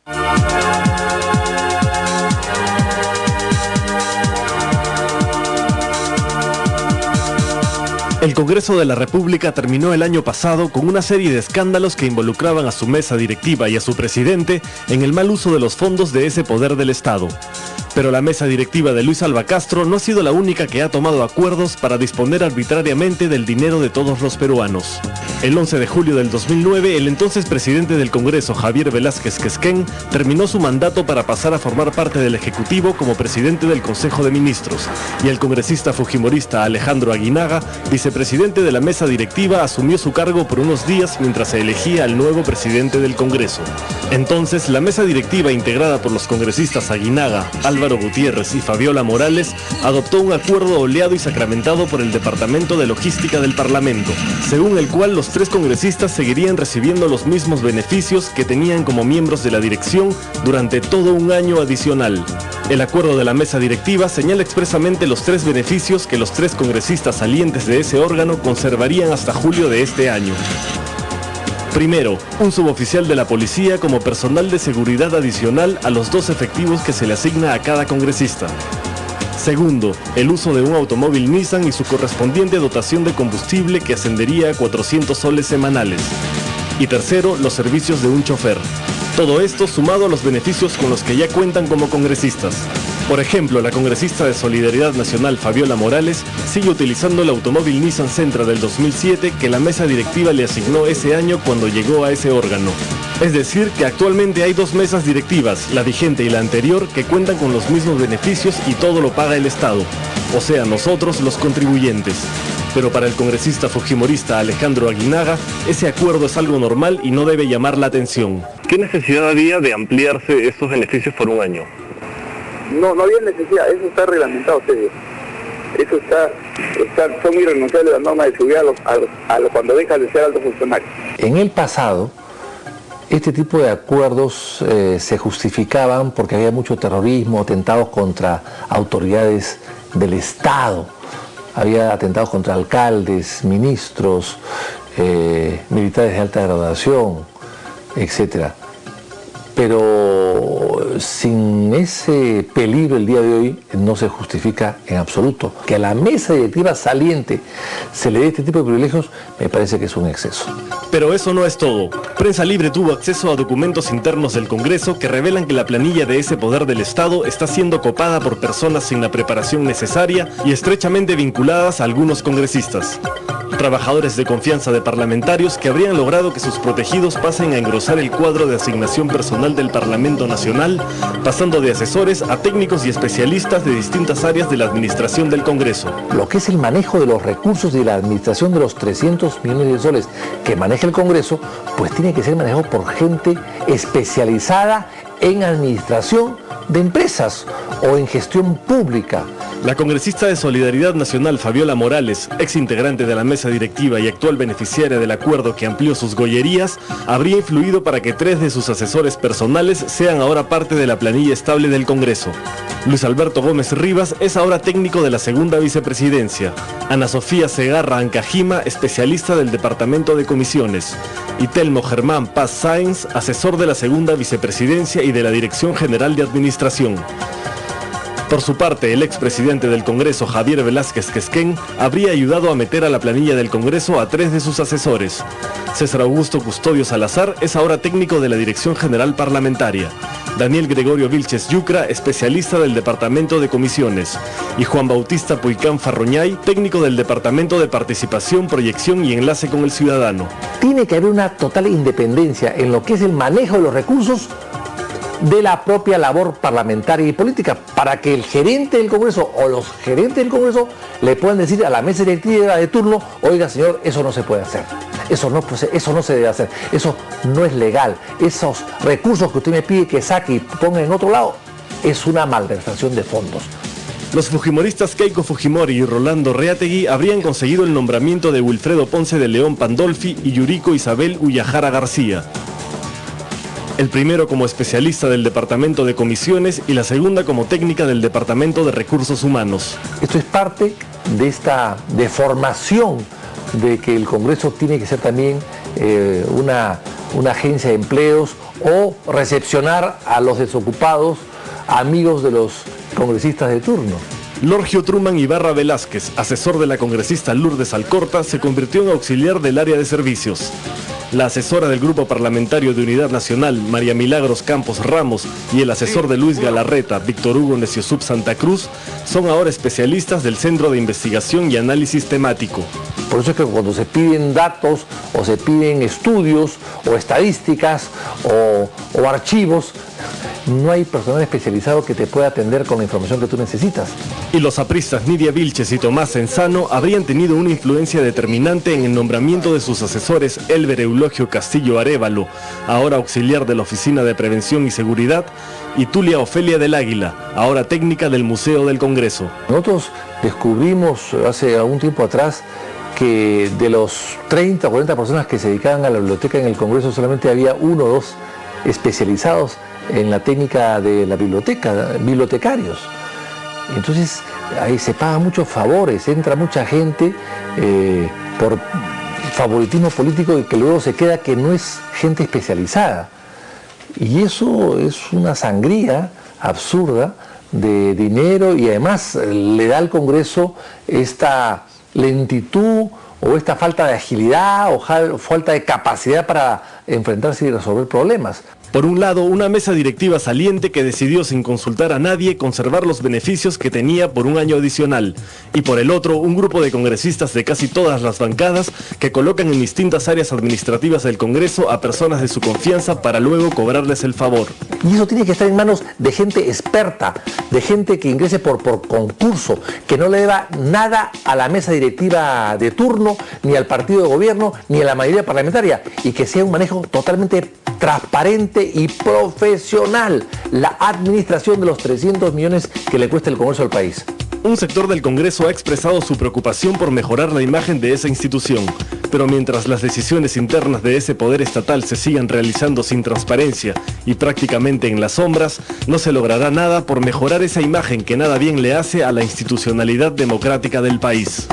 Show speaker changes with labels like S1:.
S1: El Congreso de la República terminó el año pasado con una serie de escándalos que involucraban a su mesa directiva y a su presidente en el mal uso de los fondos de ese poder del Estado. Pero la mesa directiva de Luis Alva Castro no ha sido la única que ha tomado acuerdos para disponer arbitrariamente del dinero de todos los peruanos. El 11 de julio del 2009, el entonces presidente del Congreso, Javier Velázquez Quesquén, terminó su mandato para pasar a formar parte del Ejecutivo como presidente del Consejo de Ministros, y el congresista fujimorista Alejandro Aguinaga, vicepresidente de la mesa directiva, asumió su cargo por unos días mientras se elegía al nuevo presidente del Congreso. Entonces, la mesa directiva, integrada por los congresistas Aguinaga, Álvaro Gutiérrez y Fabiola Morales, adoptó un acuerdo oleado y sacramentado por el Departamento de Logística del Parlamento, según el cual los tres congresistas seguirían recibiendo los mismos beneficios que tenían como miembros de la dirección durante todo un año adicional. El acuerdo de la mesa directiva señala expresamente los tres beneficios que los tres congresistas salientes de ese órgano conservarían hasta julio de este año. Primero, un suboficial de la policía como personal de seguridad adicional a los 2 efectivos que se le asigna a cada congresista. Segundo, el uso de un automóvil Nissan y su correspondiente dotación de combustible que ascendería a 400 soles semanales. Y tercero, los servicios de un chofer. Todo esto sumado a los beneficios con los que ya cuentan como congresistas. Por ejemplo, la congresista de Solidaridad Nacional Fabiola Morales sigue utilizando el automóvil Nissan Sentra del 2007 que la mesa directiva le asignó ese año cuando llegó a ese órgano. Es decir, que actualmente hay 2 mesas directivas, la vigente y la anterior, que cuentan con los mismos beneficios y todo lo paga el Estado, o sea, nosotros los contribuyentes. Pero para el congresista fujimorista Alejandro Aguinaga, ese acuerdo es algo normal y no debe llamar la atención. ¿Qué necesidad había de ampliarse estos beneficios por un año?
S2: No había necesidad, eso está reglamentado, Sergio. Eso son irrenunciables las normas de seguridad cuando dejan de ser altos funcionarios.
S3: En el pasado, este tipo de acuerdos se justificaban porque había mucho terrorismo, atentados contra autoridades del Estado. Había atentados contra alcaldes, ministros, militares de alta graduación, etc. Pero sin ese peligro el día de hoy no se justifica en absoluto. Que a la mesa directiva saliente se le dé este tipo de privilegios me parece que es un exceso.
S1: Pero eso no es todo. Prensa Libre tuvo acceso a documentos internos del Congreso que revelan que la planilla de ese poder del Estado está siendo copada por personas sin la preparación necesaria y estrechamente vinculadas a algunos congresistas. Trabajadores de confianza de parlamentarios que habrían logrado que sus protegidos pasen a engrosar el cuadro de asignación personal del Parlamento Nacional, pasando de asesores a técnicos y especialistas de distintas áreas de la administración del Congreso.
S3: Lo que es el manejo de los recursos y la administración de los 300 millones de soles que maneja el Congreso, pues tiene que ser manejado por gente especializada en administración de empresas o en gestión pública.
S1: La congresista de Solidaridad Nacional Fabiola Morales, ex integrante de la mesa directiva y actual beneficiaria del acuerdo que amplió sus gollerías, habría influido para que 3 de sus asesores personales sean ahora parte de la planilla estable del Congreso. Luis Alberto Gómez Rivas es ahora técnico de la segunda vicepresidencia. Ana Sofía Segarra Ancajima, especialista del Departamento de Comisiones. Y Telmo Germán Paz Sáenz, asesor de la segunda vicepresidencia y de la Dirección General de Administración. Por su parte, el expresidente del Congreso, Javier Velázquez Quesquén, habría ayudado a meter a la planilla del Congreso a 3 de sus asesores. César Augusto Custodio Salazar es ahora técnico de la Dirección General Parlamentaria. Daniel Gregorio Vilches Yucra, especialista del Departamento de Comisiones. Y Juan Bautista Puicán Farroñay, técnico del Departamento de Participación, Proyección y Enlace con el Ciudadano.
S3: Tiene que haber una total independencia en lo que es el manejo de los recursos de la propia labor parlamentaria y política, para que el gerente del Congreso o los gerentes del Congreso le puedan decir a la mesa directiva de turno: oiga señor, eso no se puede hacer, eso no se debe hacer, eso no es legal, esos recursos que usted me pide que saque y ponga en otro lado, es una malversación de fondos.
S1: Los fujimoristas Keiko Fujimori y Rolando Reategui habrían conseguido el nombramiento de Wilfredo Ponce de León Pandolfi y Yuriko Isabel Uyajara García. El primero como especialista del Departamento de Comisiones y la segunda como técnica del Departamento de Recursos Humanos.
S3: Esto es parte de esta deformación de que el Congreso tiene que ser también una agencia de empleos o recepcionar a los desocupados, amigos de los congresistas de turno.
S1: Lorgio Truman Ibarra Velázquez, asesor de la congresista Lourdes Alcorta, se convirtió en auxiliar del área de servicios. La asesora del Grupo Parlamentario de Unidad Nacional, María Milagros Campos Ramos, y el asesor de Luis Galarreta, Víctor Hugo Neciosub Santa Cruz, son ahora especialistas del Centro de Investigación y Análisis Temático.
S3: Por eso es que cuando se piden datos o se piden estudios o estadísticas o archivos, no hay personal especializado que te pueda atender con la información que tú necesitas.
S1: Y los apristas Nidia Vilches y Tomás Senzano habrían tenido una influencia determinante en el nombramiento de sus asesores Elber Eulogio Castillo Arévalo, ahora auxiliar de la Oficina de Prevención y Seguridad, y Tulia Ofelia del Águila, ahora técnica del Museo del Congreso.
S3: Nosotros descubrimos hace algún tiempo atrás que de los 30 o 40 personas que se dedicaban a la biblioteca en el Congreso solamente había 1 o 2 especializados en la técnica de la biblioteca, bibliotecarios. Entonces ahí se pagan muchos favores, entra mucha gente por favoritismo político y que luego se queda que no es gente especializada. Y eso es una sangría absurda de dinero y además le da al Congreso esta lentitud o esta falta de agilidad o falta de capacidad para enfrentarse y resolver problemas.
S1: Por un lado, una mesa directiva saliente que decidió sin consultar a nadie conservar los beneficios que tenía por un año adicional. Y por el otro, un grupo de congresistas de casi todas las bancadas que colocan en distintas áreas administrativas del Congreso a personas de su confianza para luego cobrarles el favor.
S3: Y eso tiene que estar en manos de gente experta, de gente que ingrese por concurso, que no le deba nada a la mesa directiva de turno, ni al partido de gobierno, ni a la mayoría parlamentaria, y que sea un manejo totalmente transparente y profesional, la administración de los 300 millones que le cuesta el Congreso al país.
S1: Un sector del Congreso ha expresado su preocupación por mejorar la imagen de esa institución, pero mientras las decisiones internas de ese poder estatal se sigan realizando sin transparencia y prácticamente en las sombras, no se logrará nada por mejorar esa imagen que nada bien le hace a la institucionalidad democrática del país.